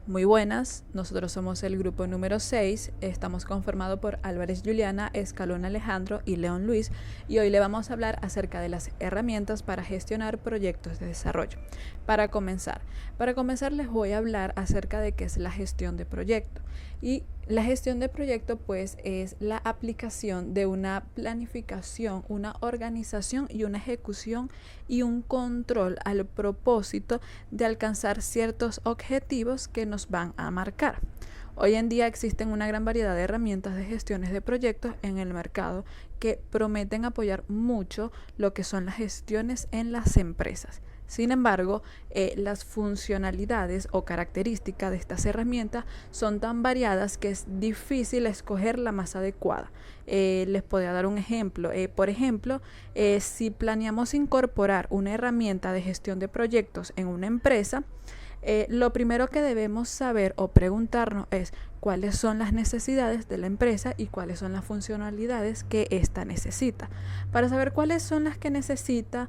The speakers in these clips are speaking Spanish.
Muy buenas, nosotros somos el grupo número 6, estamos conformados por Álvarez Juliana, Escalón Alejandro y León Luis, y hoy le vamos a hablar acerca de las herramientas para gestionar proyectos de desarrollo. Para comenzar les voy a hablar acerca de qué es la gestión de proyecto. Y la gestión de proyecto pues es la aplicación de una planificación, una organización y una ejecución y un control al propósito de alcanzar ciertos objetivos que nos van a marcar. Hoy en día existen una gran variedad de herramientas de gestiones de proyectos en el mercado que prometen apoyar mucho lo que son las gestiones en las empresas. Sin embargo, las funcionalidades o características de estas herramientas son tan variadas que es difícil escoger la más adecuada. Les podría dar un ejemplo. Por ejemplo, si planeamos incorporar una herramienta de gestión de proyectos en una empresa, lo primero que debemos saber o preguntarnos es cuáles son las necesidades de la empresa y cuáles son las funcionalidades que ésta necesita. Para saber cuáles son las que necesita,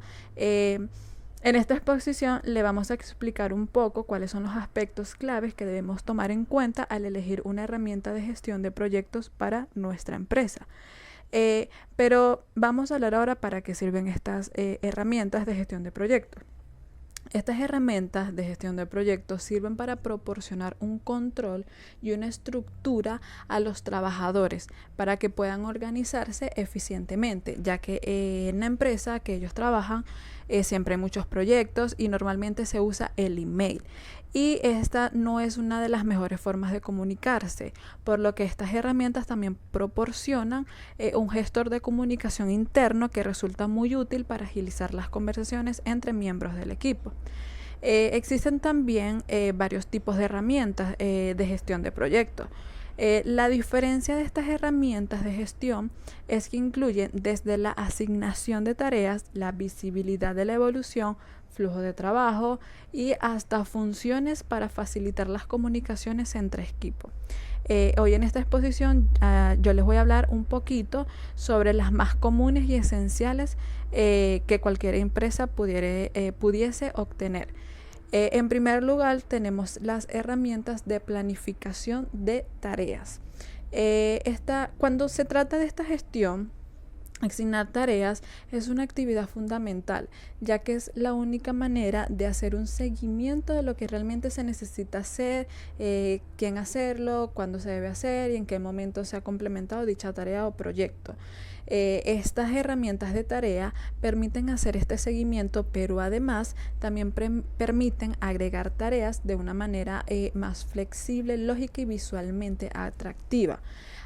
en esta exposición le vamos a explicar un poco cuáles son los aspectos claves que debemos tomar en cuenta al elegir una herramienta de gestión de proyectos para nuestra empresa. Pero vamos a hablar ahora para qué sirven estas herramientas de gestión de proyectos. Estas herramientas de gestión de proyectos sirven para proporcionar un control y una estructura a los trabajadores para que puedan organizarse eficientemente, ya que en la empresa que ellos trabajan siempre hay muchos proyectos y normalmente se usa el email. Y esta no es una de las mejores formas de comunicarse, por lo que estas herramientas también proporcionan un gestor de comunicación interno que resulta muy útil para agilizar las conversaciones entre miembros del equipo. Existen también varios tipos de herramientas de gestión de proyectos. La diferencia de estas herramientas de gestión es que incluyen desde la asignación de tareas, la visibilidad de la evolución, flujo de trabajo y hasta funciones para facilitar las comunicaciones entre equipos. Hoy en esta exposición yo les voy a hablar un poquito sobre las más comunes y esenciales que cualquier empresa pudiese obtener. En primer lugar, tenemos las herramientas de planificación de tareas. Cuando se trata de esta gestión, asignar tareas es una actividad fundamental, ya que es la única manera de hacer un seguimiento de lo que realmente se necesita hacer, quién hacerlo, cuándo se debe hacer y en qué momento se ha complementado dicha tarea o proyecto. Estas herramientas de tarea permiten hacer este seguimiento, pero además también permiten agregar tareas de una manera más flexible, lógica y visualmente atractiva.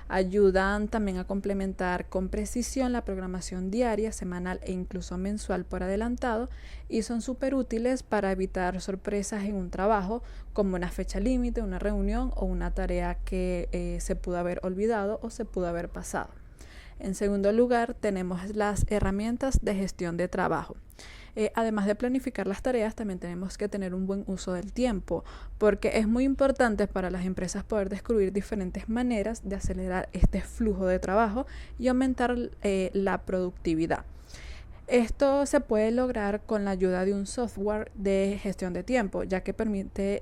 Ayudan también a complementar con precisión la programación diaria, semanal e incluso mensual por adelantado, y son súper útiles para evitar sorpresas en un trabajo, como una fecha límite, una reunión o una tarea que se pudo haber olvidado o se pudo haber pasado. En segundo lugar, tenemos las herramientas de gestión de trabajo. Además de planificar las tareas, también tenemos que tener un buen uso del tiempo, porque es muy importante para las empresas poder descubrir diferentes maneras de acelerar este flujo de trabajo y aumentar la productividad. Esto se puede lograr con la ayuda de un software de gestión de tiempo, ya que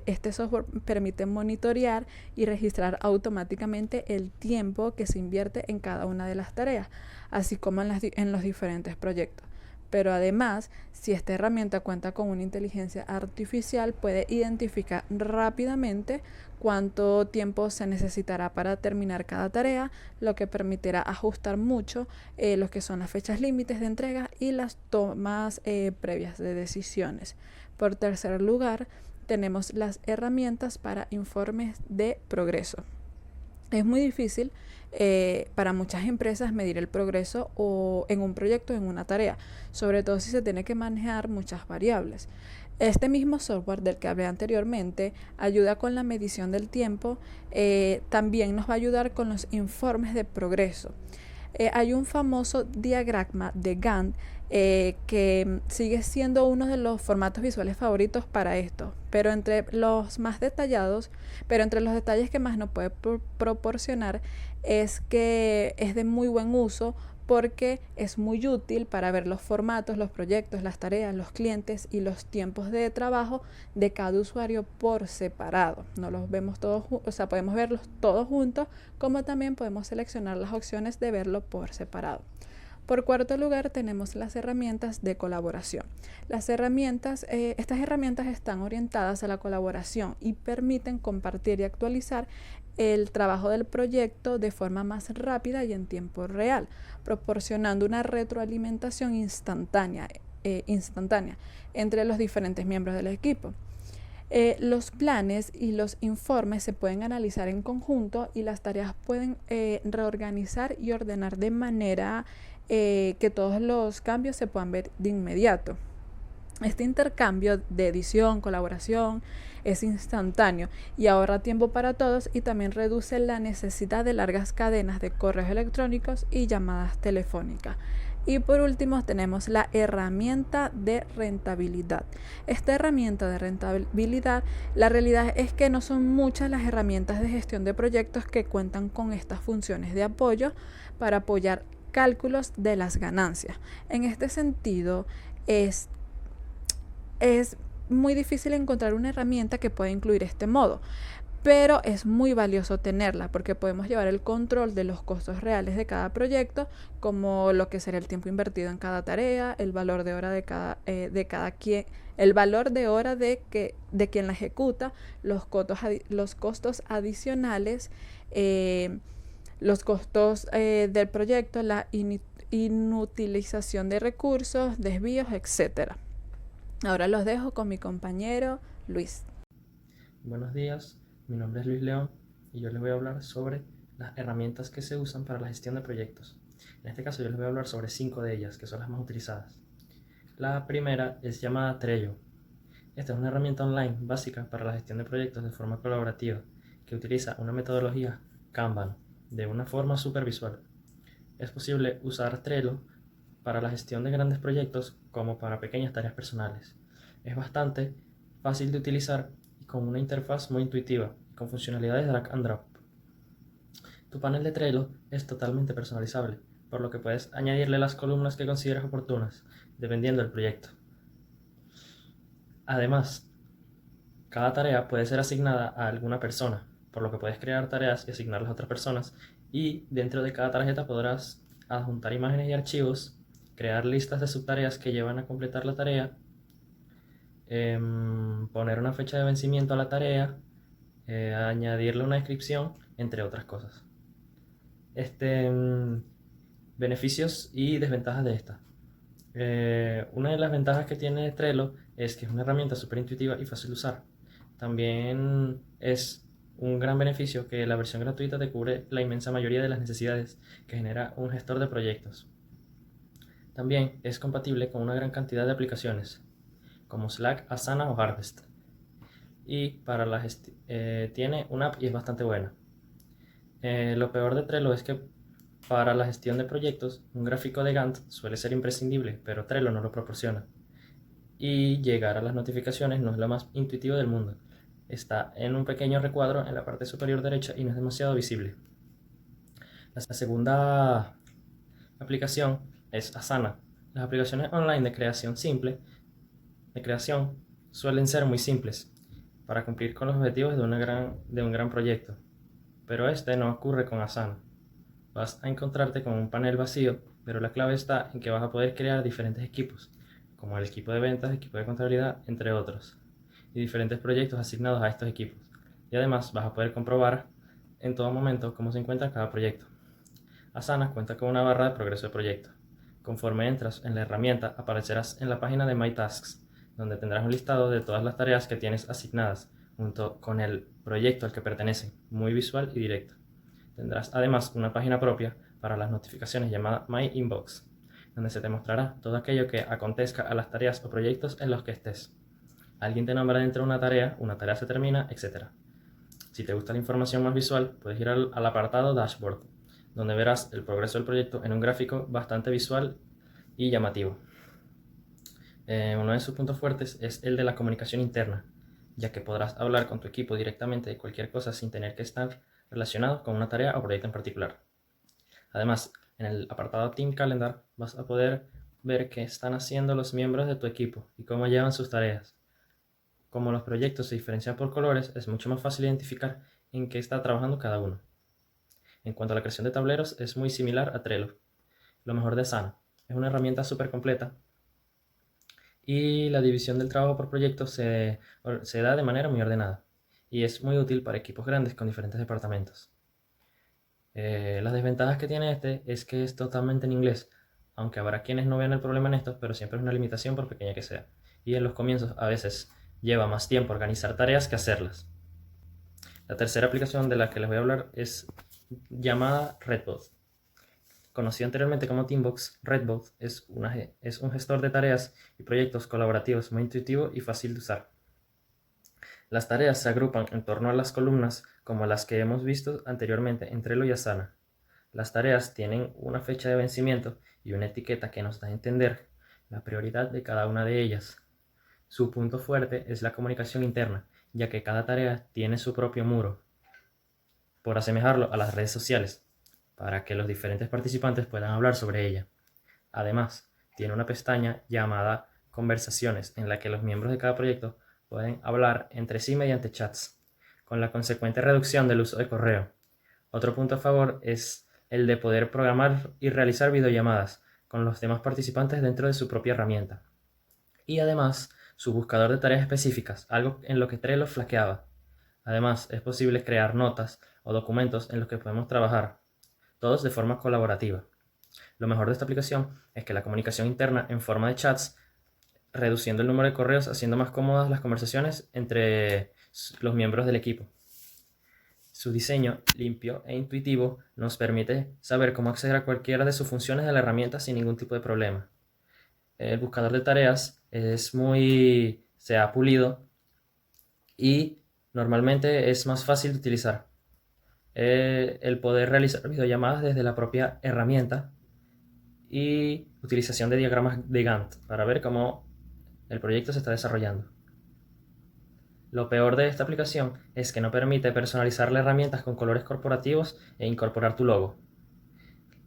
este software permite monitorear y registrar automáticamente el tiempo que se invierte en cada una de las tareas, así como en los diferentes proyectos. Pero además, si esta herramienta cuenta con una inteligencia artificial, puede identificar rápidamente cuánto tiempo se necesitará para terminar cada tarea, lo que permitirá ajustar mucho lo que son las fechas límites de entrega y las tomas previas de decisiones. Por tercer lugar, tenemos las herramientas para informes de progreso. Es muy difícil para muchas empresas medir el progreso en un proyecto o en una tarea, sobre todo si se tiene que manejar muchas variables. Este mismo software del que hablé anteriormente ayuda con la medición del tiempo, también nos va a ayudar con los informes de progreso. Hay un famoso diagrama de Gantt que sigue siendo uno de los formatos visuales favoritos para esto, pero entre los detalles que más nos puede proporcionar es que es de muy buen uso porque es muy útil para ver los formatos, los proyectos, las tareas, los clientes y los tiempos de trabajo de cada usuario por separado. No los vemos todos, o sea, podemos verlos todos juntos, como también podemos seleccionar las opciones de verlo por separado. Por cuarto lugar, tenemos las herramientas de colaboración. Estas herramientas están orientadas a la colaboración y permiten compartir y actualizar el trabajo del proyecto de forma más rápida y en tiempo real, proporcionando una retroalimentación instantánea entre los diferentes miembros del equipo. Los planes y los informes se pueden analizar en conjunto y las tareas pueden reorganizar y ordenar de manera que todos los cambios se puedan ver de inmediato. Este intercambio de edición, colaboración es instantáneo y ahorra tiempo para todos, y también reduce la necesidad de largas cadenas de correos electrónicos y llamadas telefónicas. Y por último tenemos la herramienta de rentabilidad. Esta herramienta de rentabilidad, la realidad es que no son muchas las herramientas de gestión de proyectos que cuentan con estas funciones de apoyo para apoyar cálculos de las ganancias. En este sentido, es muy difícil encontrar una herramienta que pueda incluir este modo, pero es muy valioso tenerla porque podemos llevar el control de los costos reales de cada proyecto, como lo que sería el tiempo invertido en cada tarea, el valor de hora de cada quien, el valor de hora de quien la ejecuta, los costos adicionales, los costos del proyecto, la inutilización de recursos, desvíos, etc. Ahora los dejo con mi compañero Luis. Buenos días, mi nombre es Luis León y yo les voy a hablar sobre las herramientas que se usan para la gestión de proyectos. En este caso yo les voy a hablar sobre 5 de ellas, que son las más utilizadas. La primera es llamada Trello. Esta es una herramienta online básica para la gestión de proyectos de forma colaborativa, que utiliza una metodología Kanban de una forma súper visual. Es posible usar Trello para la gestión de grandes proyectos como para pequeñas tareas personales. Es bastante fácil de utilizar y con una interfaz muy intuitiva, con funcionalidades drag and drop. Tu panel de Trello es totalmente personalizable, por lo que puedes añadirle las columnas que consideres oportunas, dependiendo del proyecto. Además, cada tarea puede ser asignada a alguna persona, por lo que puedes crear tareas y asignarlas a otras personas, y dentro de cada tarjeta podrás adjuntar imágenes y archivos, crear listas de subtareas que llevan a completar la tarea, poner una fecha de vencimiento a la tarea, añadirle una descripción, entre otras cosas. Beneficios y desventajas de esta. Una de las ventajas que tiene Trello es que es una herramienta súper intuitiva y fácil de usar. También es un gran beneficio que la versión gratuita te cubre la inmensa mayoría de las necesidades que genera un gestor de proyectos. También es compatible con una gran cantidad de aplicaciones, como Slack, Asana o Harvest. Y para tiene una app y es bastante buena. Lo peor de Trello es que para la gestión de proyectos, un gráfico de Gantt suele ser imprescindible, pero Trello no lo proporciona. Y llegar a las notificaciones no es lo más intuitivo del mundo. Está en un pequeño recuadro en la parte superior derecha y no es demasiado visible. La segunda aplicación es Asana. Las aplicaciones online de creación suelen ser muy simples para cumplir con los objetivos de un gran proyecto, pero este no ocurre con Asana. Vas a encontrarte con un panel vacío, pero la clave está en que vas a poder crear diferentes equipos, como el equipo de ventas, equipo de contabilidad, entre otros, y diferentes proyectos asignados a estos equipos. Y además vas a poder comprobar en todo momento cómo se encuentra cada proyecto. Asana cuenta con una barra de progreso de proyecto. Conforme entras en la herramienta, aparecerás en la página de My Tasks, donde tendrás un listado de todas las tareas que tienes asignadas, junto con el proyecto al que pertenecen, muy visual y directo. Tendrás además una página propia para las notificaciones llamada My Inbox, donde se te mostrará todo aquello que acontezca a las tareas o proyectos en los que estés. Alguien te nombra dentro de una tarea se termina, etc. Si te gusta la información más visual, puedes ir al apartado Dashboard, donde verás el progreso del proyecto en un gráfico bastante visual y llamativo. Uno de sus puntos fuertes es el de la comunicación interna, ya que podrás hablar con tu equipo directamente de cualquier cosa sin tener que estar relacionado con una tarea o proyecto en particular. Además, En el apartado Team Calendar vas a poder ver qué están haciendo los miembros de tu equipo y cómo llevan sus tareas. Como los proyectos se diferencian por colores, es mucho más fácil identificar en qué está trabajando cada uno. En cuanto a la creación de tableros, es muy similar a Trello. Lo mejor de Asana, es una herramienta súper completa y la división del trabajo por proyectos se da de manera muy ordenada y es muy útil para equipos grandes con diferentes departamentos. Las desventajas que tiene este es que es totalmente en inglés, aunque habrá quienes no vean el problema en esto, pero siempre es una limitación por pequeña que sea. Y en los comienzos a veces lleva más tiempo organizar tareas que hacerlas. La tercera aplicación de la que les voy a hablar es llamada Redbot. Conocido anteriormente como Teambox, Redbot es un gestor de tareas y proyectos colaborativos muy intuitivo y fácil de usar. Las tareas se agrupan en torno a las columnas como las que hemos visto anteriormente en Trello y Asana. Las tareas tienen una fecha de vencimiento y una etiqueta que nos da a entender la prioridad de cada una de ellas. Su punto fuerte es la comunicación interna, ya que cada tarea tiene su propio muro, por asemejarlo a las redes sociales, para que los diferentes participantes puedan hablar sobre ella. Además, tiene una pestaña llamada Conversaciones, en la que los miembros de cada proyecto pueden hablar entre sí mediante chats, con la consecuente reducción del uso de correo. Otro punto a favor es el de poder programar y realizar videollamadas con los demás participantes dentro de su propia herramienta. Y además, su buscador de tareas específicas, algo en lo que Trello flaqueaba. Además, es posible crear notas o documentos en los que podemos trabajar, todos de forma colaborativa. Lo mejor de esta aplicación es que la comunicación interna en forma de chats, reduciendo el número de correos, haciendo más cómodas las conversaciones entre los miembros del equipo. Su diseño limpio e intuitivo nos permite saber cómo acceder a cualquiera de sus funciones de la herramienta sin ningún tipo de problema. El buscador de tareas se ha pulido y normalmente es más fácil de utilizar. El poder realizar videollamadas desde la propia herramienta y utilización de diagramas de Gantt para ver cómo el proyecto se está desarrollando. Lo peor de esta aplicación es que no permite personalizar las herramientas con colores corporativos e incorporar tu logo.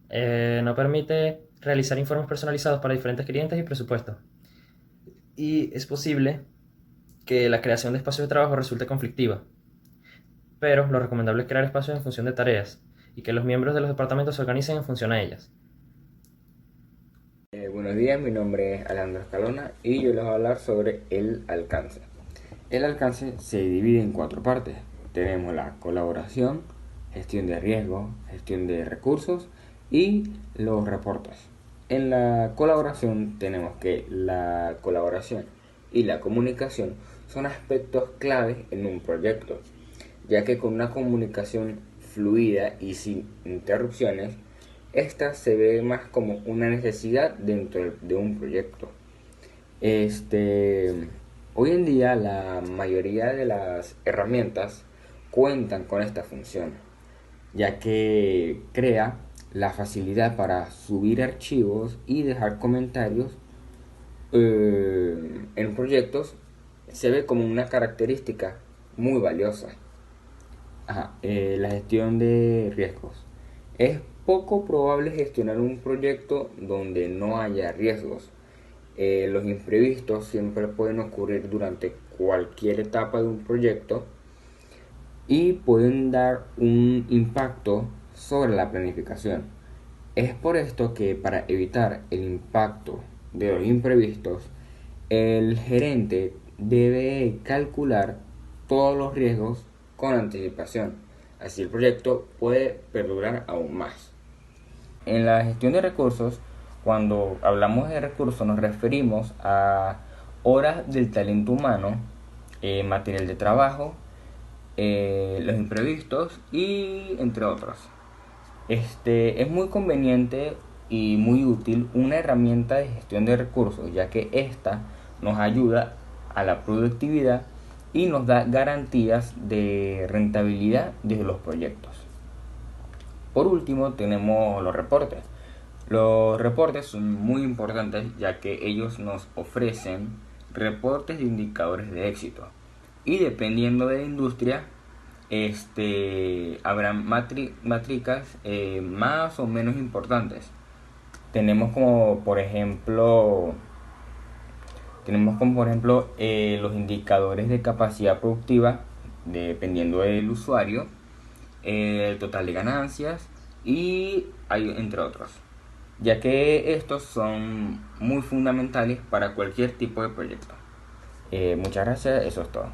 No permite realizar informes personalizados para diferentes clientes y presupuestos. Y es posible que la creación de espacios de trabajo resulte conflictiva. Pero lo recomendable es crear espacios en función de tareas y que los miembros de los departamentos se organicen en función a ellas. Buenos días, mi nombre es Alejandro Escalona y yo les voy a hablar sobre el alcance. El alcance se divide en 4 partes. Tenemos la colaboración, gestión de riesgos, gestión de recursos y los reportes. En la colaboración tenemos que la colaboración y la comunicación son aspectos claves en un proyecto, ya que con una comunicación fluida y sin interrupciones, esta se ve más como una necesidad dentro de un proyecto. Hoy en día la mayoría de las herramientas cuentan con esta función, ya que crea la facilidad para subir archivos y dejar comentarios en proyectos. Se ve como una característica muy valiosa. La gestión de riesgos. Es poco probable gestionar un proyecto donde no haya riesgos. Los imprevistos siempre pueden ocurrir durante cualquier etapa de un proyecto y pueden dar un impacto sobre la planificación. Es por esto que para evitar el impacto de los imprevistos, el gerente debe calcular todos los riesgos con anticipación. Así el proyecto puede perdurar aún más. En la gestión de recursos, cuando hablamos de recursos nos referimos a horas del talento humano, material de trabajo, los imprevistos y entre otros. Es muy conveniente y muy útil una herramienta de gestión de recursos, ya que esta nos ayuda a la productividad y nos da garantías de rentabilidad de los proyectos. Por último tenemos los reportes. Los reportes son muy importantes, ya que ellos nos ofrecen reportes de indicadores de éxito y dependiendo de la industria habrán métricas más o menos importantes. Tenemos como por ejemplo los indicadores de capacidad productiva dependiendo del usuario, el total de ganancias y hay entre otros, ya que estos son muy fundamentales para cualquier tipo de proyecto. Muchas gracias, eso es todo.